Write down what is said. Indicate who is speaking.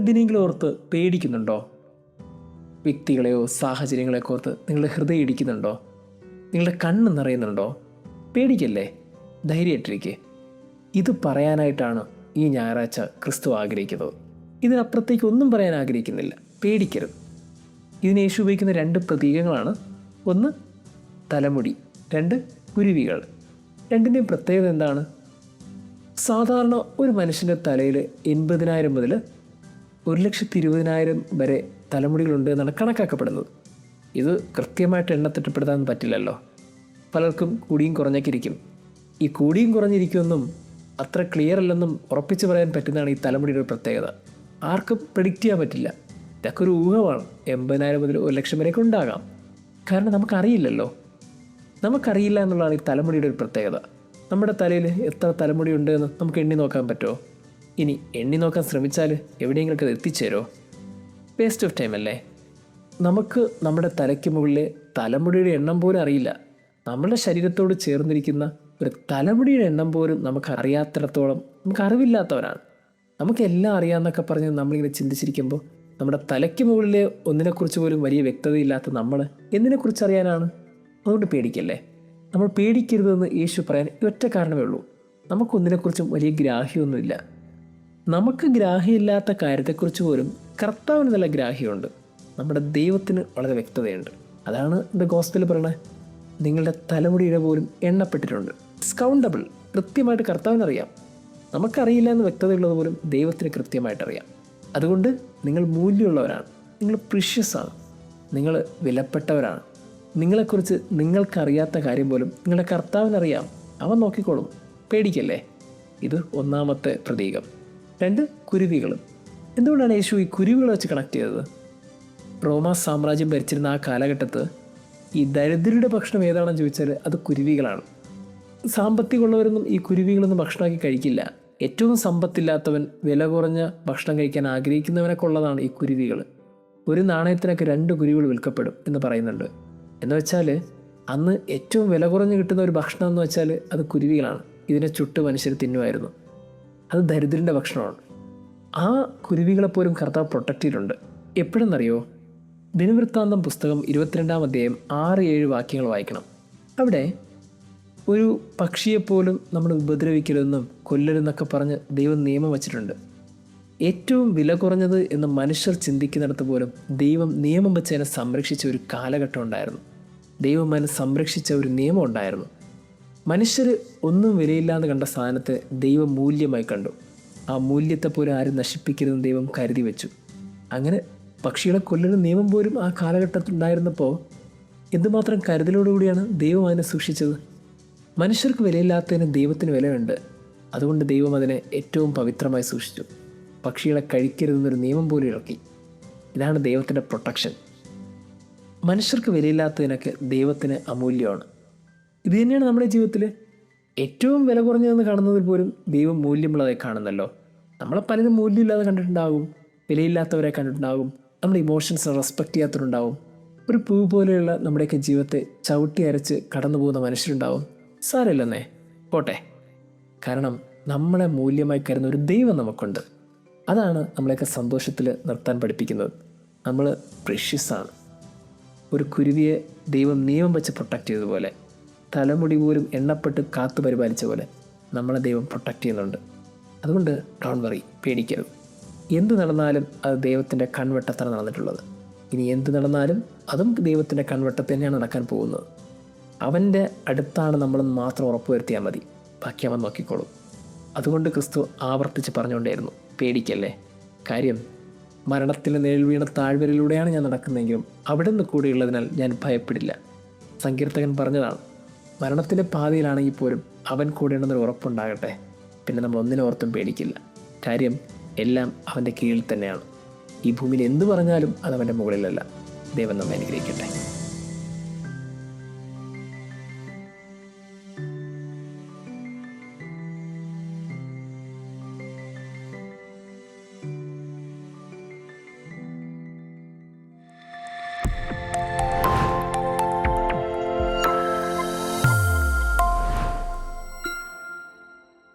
Speaker 1: എന്തിനെങ്കിലും ഓർത്ത് പേടിക്കുന്നുണ്ടോ? വ്യക്തികളെയോ സാഹചര്യങ്ങളെയൊക്കെ ഓർത്ത് നിങ്ങളുടെ ഹൃദയം ഇടിക്കുന്നുണ്ടോ? നിങ്ങളുടെ കണ്ണ് നിറയുന്നുണ്ടോ? പേടിക്കല്ലേ, ധൈര്യമായിട്ടിരിക്കെ. ഇത് പറയാനായിട്ടാണ് ഈ ഞായറാഴ്ച ക്രിസ്തു ആഗ്രഹിക്കുന്നത്. ഇതിനപ്പുറത്തേക്ക് ഒന്നും പറയാൻ ആഗ്രഹിക്കുന്നില്ല. പേടിക്കരുത്. ഇതിന് യേശു ഉപയോഗിക്കുന്ന 2 പ്രതീകങ്ങളാണ്. ഒന്ന് തലമുടി, 2 കുരുവികൾ. രണ്ടിൻ്റെയും പ്രത്യേകത എന്താണ്? സാധാരണ ഒരു മനുഷ്യൻ്റെ തലയിൽ 80,000 മുതൽ 1,20,000 വരെ തലമുടികളുണ്ട് എന്നാണ് കണക്കാക്കപ്പെടുന്നത്. ഇത് കൃത്യമായിട്ട് എണ്ണത്തിട്ടപ്പെടുത്താൻ പറ്റില്ലല്ലോ. പലർക്കും കൂടിയും കുറഞ്ഞൊക്കെ ഇരിക്കും. ഈ കൂടിയും കുറഞ്ഞിരിക്കുമെന്നും അത്ര ക്ലിയർ അല്ലെന്നും ഉറപ്പിച്ച് പറയാൻ പറ്റുന്നതാണ് ഈ തലമുടിയുടെ പ്രത്യേകത. ആർക്കും പ്രെഡിക്റ്റ് ചെയ്യാൻ പറ്റില്ല. ഇതൊക്കെ ഒരു ഊഹമാണ്. 80,000 മുതൽ 1,00,000 വരെയൊക്കെ ഉണ്ടാകാം. കാരണം നമുക്കറിയില്ലല്ലോ. നമുക്കറിയില്ല എന്നുള്ളതാണ് ഈ തലമുടിയുടെ ഒരു പ്രത്യേകത. നമ്മുടെ തലയിൽ എത്ര തലമുടി ഉണ്ട് എന്ന് നമുക്ക് എണ്ണി നോക്കാൻ പറ്റുമോ? ഇനി എണ്ണി നോക്കാൻ ശ്രമിച്ചാൽ എവിടെയെങ്കിലൊക്കെ അത് എത്തിച്ചേരോ? വേസ്റ്റ് ഓഫ് ടൈം അല്ലേ? നമുക്ക് നമ്മുടെ തലയ്ക്ക് മുകളിലെ തലമുടിയുടെ എണ്ണം പോലും അറിയില്ല. നമ്മുടെ ശരീരത്തോട് ചേർന്നിരിക്കുന്ന ഒരു തലമുടിയുടെ എണ്ണം പോലും നമുക്ക് അറിയാത്തിടത്തോളം നമുക്ക് അറിവില്ലാത്തവരാണ്. നമുക്കെല്ലാം അറിയാമെന്നൊക്കെ പറഞ്ഞ് നമ്മളിങ്ങനെ ചിന്തിച്ചിരിക്കുമ്പോൾ നമ്മുടെ തലയ്ക്ക് മുകളിലെ ഒന്നിനെക്കുറിച്ച് പോലും വലിയ വ്യക്തതയില്ലാത്ത നമ്മൾ എന്തിനെക്കുറിച്ച് അറിയാനാണ്? അതുകൊണ്ട് പേടിക്കല്ലേ. നമ്മൾ പേടിക്കരുതെന്ന് യേശു പറയാൻ ഒറ്റ കാരണമേ ഉള്ളൂ. നമുക്കൊന്നിനെക്കുറിച്ചും വലിയ ഗ്രാഹ്യമൊന്നുമില്ല. നമുക്ക് ഗ്രാഹ്യമില്ലാത്ത കാര്യത്തെക്കുറിച്ച് പോലും കർത്താവിന് നല്ല ഗ്രാഹ്യമുണ്ട്. നമ്മുടെ ദൈവത്തിന് വളരെ വ്യക്തതയുണ്ട്. അതാണ് ദ ഗോസ്പൽ പറയണത്. നിങ്ങളുടെ തലമുടിയുടെ പോലും എണ്ണപ്പെട്ടിട്ടുണ്ട്. സ്കൗണ്ടബിൾ. കൃത്യമായിട്ട് കർത്താവിനറിയാം. നമുക്കറിയില്ല എന്ന് വ്യക്തതയുള്ളത് പോലും ദൈവത്തിന് കൃത്യമായിട്ടറിയാം. അതുകൊണ്ട് നിങ്ങൾ മൂല്യമുള്ളവരാണ്. നിങ്ങൾ പ്രിഷ്യസ് ആണ്. നിങ്ങൾ വിലപ്പെട്ടവരാണ്. നിങ്ങളെക്കുറിച്ച് നിങ്ങൾക്കറിയാത്ത കാര്യം പോലും നിങ്ങളുടെ കർത്താവിനറിയാം. അവൻ നോക്കിക്കോളും. പേടിക്കല്ലേ. ഇത് ഒന്നാമത്തെ പ്രതീകം. 2 കുരുവികളും. എന്തുകൊണ്ടാണ് യേശു ഈ കുരുവികളെ വെച്ച് കണക്ട് ചെയ്തത്? റോമാ സാമ്രാജ്യം ഭരിച്ചിരുന്ന ആ കാലഘട്ടത്ത് ഈ ദരിദ്രരുടെ ഭക്ഷണം ഏതാണെന്ന് ചോദിച്ചാൽ അത് കുരുവികളാണ്. സാമ്പത്തികമുള്ളവരൊന്നും ഈ കുരുവികളൊന്നും ഭക്ഷണമാക്കി കഴിക്കില്ല. ഏറ്റവും സമ്പത്തില്ലാത്തവൻ വില കുറഞ്ഞ ഭക്ഷണം കഴിക്കാൻ ആഗ്രഹിക്കുന്നവനൊക്കെ ഉള്ളതാണ് ഈ കുരുവികൾ. ഒരു നാണയത്തിനൊക്കെ 2 കുരുവികൾ വിൽക്കപ്പെടും എന്ന് പറയുന്നുണ്ട്. എന്ന് വെച്ചാൽ അന്ന് ഏറ്റവും വില കുറഞ്ഞ് കിട്ടുന്ന ഒരു ഭക്ഷണം എന്ന് വെച്ചാൽ അത് കുരുവികളാണ്. ഇതിനെ ചുട്ട് മനുഷ്യർ തിന്നുമായിരുന്നു. അത് ദരിദ്രൻ്റെ ഭക്ഷണമാണ്. ആ കുരുവികളെപ്പോലും കർത്താവ് പ്രൊട്ടക്റ്റ് ചെയ്തിട്ടുണ്ട്. എപ്പോഴെന്നറിയോ? ദിനവൃത്താന്തം പുസ്തകം 22-ാം അധ്യായം 6-7 വാക്യങ്ങൾ വായിക്കണം. അവിടെ ഒരു പക്ഷിയെപ്പോലും നമ്മൾ ഉപദ്രവിക്കരുതെന്നും കൊല്ലരുതെന്നൊക്കെ പറഞ്ഞ് ദൈവം നിയമം വച്ചിട്ടുണ്ട്. ഏറ്റവും വില കുറഞ്ഞത് എന്ന് മനുഷ്യർ ചിന്തിക്കുന്നിടത്ത് പോലും ദൈവം നിയമം വെച്ച് അതിനെ സംരക്ഷിച്ച ഒരു കാലഘട്ടം ഉണ്ടായിരുന്നു. ദൈവം അതിനെ സംരക്ഷിച്ച ഒരു നിയമം ഉണ്ടായിരുന്നു. മനുഷ്യർ ഒന്നും വിലയില്ലാന്ന് കണ്ട സാധനത്തെ ദൈവം മൂല്യമായി കണ്ടു. ആ മൂല്യത്തെ പോലും ആരും നശിപ്പിക്കരുതെന്ന് ദൈവം കരുതി വെച്ചു. അങ്ങനെ പക്ഷികളെ കൊല്ലുന്ന നിയമം പോലും ആ കാലഘട്ടത്തിൽ ഉണ്ടായിരുന്നപ്പോൾ എന്തുമാത്രം കരുതലോടുകൂടിയാണ് ദൈവം അതിനെ സൂക്ഷിച്ചത്. മനുഷ്യർക്ക് വിലയില്ലാത്തതിന് ദൈവത്തിന് വിലയുണ്ട്. അതുകൊണ്ട് ദൈവം അതിനെ ഏറ്റവും പവിത്രമായി സൂക്ഷിച്ചു. പക്ഷികളെ കഴിക്കരുതെന്നൊരു നിയമം പോലും ഇറക്കി. ഇതാണ് ദൈവത്തിൻ്റെ പ്രൊട്ടക്ഷൻ. മനുഷ്യർക്ക് വിലയില്ലാത്തതിനൊക്കെ ദൈവത്തിന് അമൂല്യമാണ്. ഇത് തന്നെയാണ് നമ്മുടെ ജീവിതത്തിൽ ഏറ്റവും വില കുറഞ്ഞതെന്ന് കാണുന്നതിൽ പോലും ദൈവം മൂല്യമുള്ളതായി കാണുന്നല്ലോ. നമ്മളെ പലരും മൂല്യമില്ലാതെ കണ്ടിട്ടുണ്ടാകും, വിലയില്ലാത്തവരെ കണ്ടിട്ടുണ്ടാകും, നമ്മുടെ ഇമോഷൻസിനെ റെസ്പെക്റ്റ് ചെയ്യാത്തവരുണ്ടാവും. ഒരു പൂ പോലെയുള്ള നമ്മുടെയൊക്കെ ജീവിതത്തെ ചവിട്ടി അരച്ച് കടന്നു പോകുന്ന മനുഷ്യരുണ്ടാവും. സാരമില്ലെന്നേ, പോട്ടെ. കാരണം നമ്മളെ മൂല്യമായി കരുതുന്ന ഒരു ദൈവം നമുക്കുണ്ട്. അതാണ് നമ്മളെയൊക്കെ സന്തോഷത്തിൽ നിർത്താൻ പഠിപ്പിക്കുന്നത്. നമ്മൾ പ്രീഷ്യസ് ആണ്. ഒരു കുരുവിയെ ദൈവം നിയമം വെച്ച് പ്രൊട്ടക്റ്റ് ചെയ്തതുപോലെ, തലമുടി പോലും എണ്ണപ്പെട്ട് കാത്തു പരിപാലിച്ച പോലെ നമ്മളെ ദൈവം പ്രൊട്ടക്റ്റ് ചെയ്യുന്നുണ്ട്. അതുകൊണ്ട് ഡോണ്ട് വറി, പേടിക്കരുത്. എന്ത് നടന്നാലും അത് ദൈവത്തിൻ്റെ കൺവെട്ടത്താണ് നടന്നിട്ടുള്ളത്. ഇനി എന്ത് നടന്നാലും അതും ദൈവത്തിൻ്റെ കൺവെട്ടത്ത് തന്നെയാണ് നടക്കാൻ പോകുന്നത്. അവൻ്റെ അടുത്താണ് നമ്മളെന്ന് മാത്രം ഉറപ്പ് വരുത്തിയാൽ മതി. ബാക്കി അവൻ നോക്കിക്കോളും. അതുകൊണ്ട് ക്രിസ്തു ആവർത്തിച്ച് പറഞ്ഞുകൊണ്ടേയിരുന്നു, പേടിക്കല്ലേ. കാര്യം മരണത്തിൻ്റെ നിഴൽ വീണ താഴ്വരയിലൂടെയാണ് ഞാൻ നടക്കുന്നതെങ്കിലും അവിടെ നിന്ന് കൂടെയുള്ളതിനാൽ ഞാൻ ഭയപ്പെടില്ല. സങ്കീർത്തകൻ പറഞ്ഞതാണ്, മരണത്തിൻ്റെ പാതയിലാണെങ്കിൽ പോലും അവൻ കൂടെയുണ്ടെന്നൊരു ഉറപ്പുണ്ടാകട്ടെ. പിന്നെ നമ്മൾ ഒന്നിനോർത്തും പേടിക്കില്ല. കാര്യം എല്ലാം അവൻ്റെ കീഴിൽ തന്നെയാണ്. ഈ ഭൂമിയിൽ എന്തു പറഞ്ഞാലും അത് അവൻ്റെ മുകളിലല്ല. ദൈവം നമ്മെ അനുഗ്രഹിക്കട്ടെ.